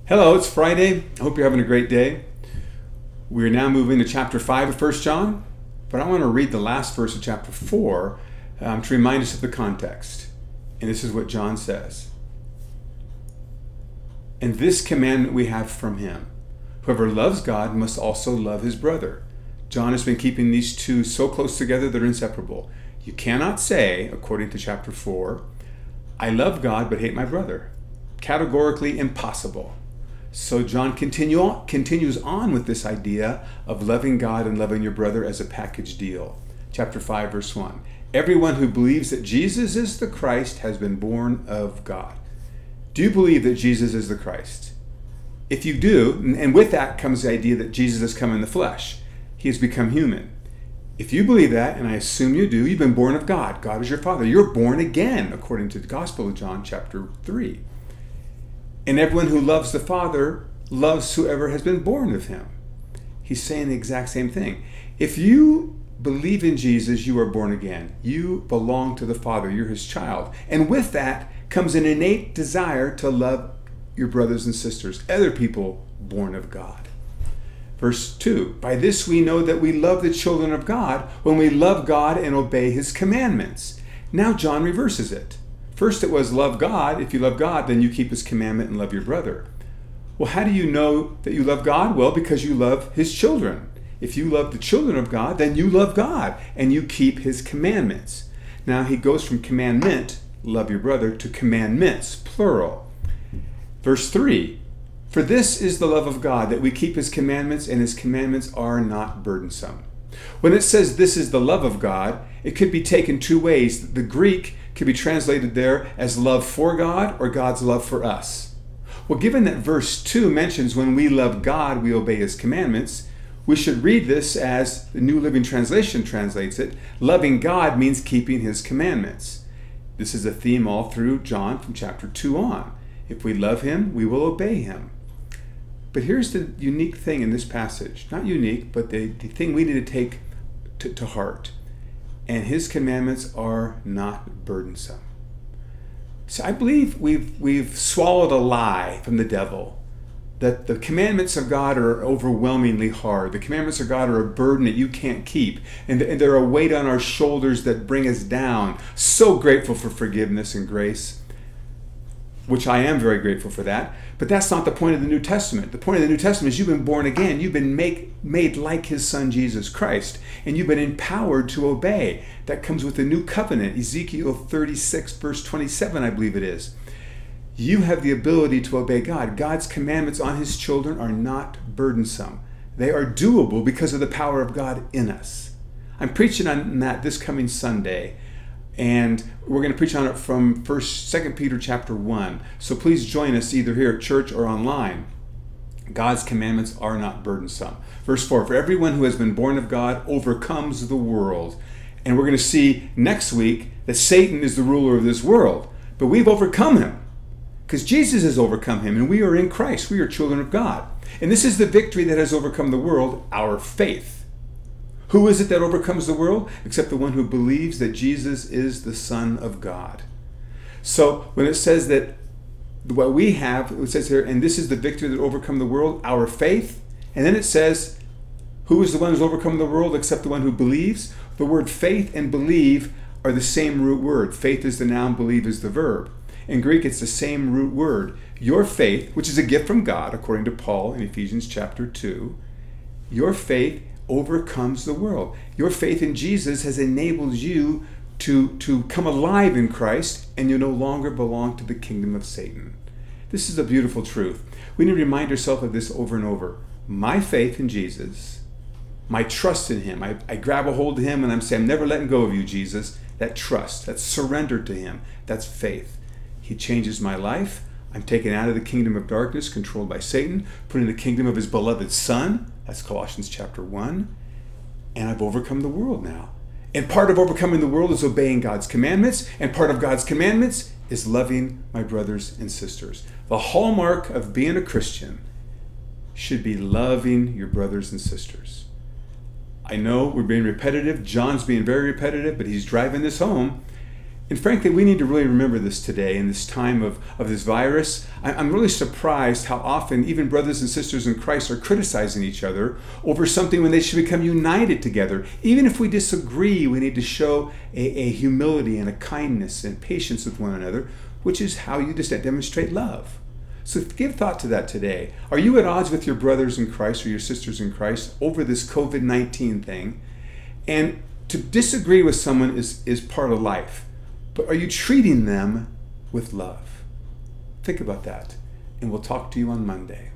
Hello, it's Friday. I hope you're having a great day. We're now moving to chapter 5 of 1 John, but I want to read the last verse of chapter 4 to remind us of the context. And this is what John says. And this commandment we have from him. Whoever loves God must also love his brother. John has been keeping these two so close together they're inseparable. You cannot say, according to chapter 4, I love God but hate my brother. Categorically impossible. So John continues on with this idea of loving God and loving your brother as a package deal. Chapter 5, verse 1. Everyone who believes that Jesus is the Christ has been born of God. Do you believe that Jesus is the Christ? If you do, and with that comes the idea that Jesus has come in the flesh. He has become human. If you believe that, and I assume you do, you've been born of God. God is your Father. You're born again, according to the Gospel of John, chapter 3. And everyone who loves the Father loves whoever has been born of him. He's saying the exact same thing. If you believe in Jesus, you are born again. You belong to the Father. You're his child. And with that comes an innate desire to love your brothers and sisters, other people born of God. Verse 2, by this we know that we love the children of God when we love God and obey his commandments. Now John reverses it. First it was love God. If you love God, then you keep his commandment and love your brother. Well, how do you know that you love God? Well, because you love his children. If you love the children of God, then you love God and you keep his commandments. Now he goes from commandment, love your brother, to commandments, plural. Verse 3, for this is the love of God, that we keep his commandments, and his commandments are not burdensome. When it says this is the love of God, it could be taken two ways. The Greek could be translated there as love for God or God's love for us. Well, given that verse 2 mentions when we love God, we obey his commandments, we should read this as the New Living Translation translates it. Loving God means keeping his commandments. This is a theme all through John from chapter 2 on. If we love him, we will obey him. But here's the unique thing in this passage. Not unique, but the thing we need to take to heart. And his commandments are not burdensome. So I believe we've swallowed a lie from the devil that the commandments of God are overwhelmingly hard. The commandments of God are a burden that you can't keep. And they're a weight on our shoulders that bring us down. So grateful for forgiveness and grace, which I am very grateful for that. But that's not the point of the New Testament. The point of the New Testament is you've been born again. You've been made like his son, Jesus Christ. And you've been empowered to obey. That comes with the new covenant. Ezekiel 36, verse 27, I believe it is. You have the ability to obey God. God's commandments on his children are not burdensome. They are doable because of the power of God in us. I'm preaching on that this coming Sunday. And we're going to preach on it from 2 Peter chapter 1. So please join us either here at church or online. God's commandments are not burdensome. Verse 4, for everyone who has been born of God overcomes the world. And we're going to see next week that Satan is the ruler of this world. But we've overcome him because Jesus has overcome him and we are in Christ. We are children of God. And this is the victory that has overcome the world, our faith. Who is it that overcomes the world? Except the one who believes that Jesus is the Son of God. So when it says that what we have, it says here, and this is the victory that overcome the world, our faith. And then it says, who is the one who's overcome the world except the one who believes? The word faith and believe are the same root word. Faith is the noun, believe is the verb. In Greek, it's the same root word. Your faith, which is a gift from God, according to Paul in Ephesians chapter 2, your faith overcomes the world. Your faith in Jesus has enabled you to come alive in Christ, and you no longer belong to the kingdom of Satan. This is a beautiful truth. We need to remind ourselves of this over and over. My faith in Jesus, my trust in him. I grab a hold of him and I'm saying, I'm never letting go of you, Jesus. That trust, that surrender to him, that's faith. He changes my life. I'm taken out of the kingdom of darkness, controlled by Satan, put in the kingdom of his beloved Son. That's Colossians chapter 1. And I've overcome the world now. And part of overcoming the world is obeying God's commandments. And part of God's commandments is loving my brothers and sisters. The hallmark of being a Christian should be loving your brothers and sisters. I know we're being repetitive. John's being very repetitive, but he's driving this home. And frankly, we need to really remember this today in this time of this virus. I'm really surprised how often even brothers and sisters in Christ are criticizing each other over something when they should become united together. Even if we disagree, we need to show a humility and a kindness and patience with one another, which is how you just demonstrate love. So give thought to that today. Are you at odds with your brothers in Christ or your sisters in Christ over this COVID-19 thing? And to disagree with someone is part of life. But are you treating them with love? Think about that, and we'll talk to you on Monday.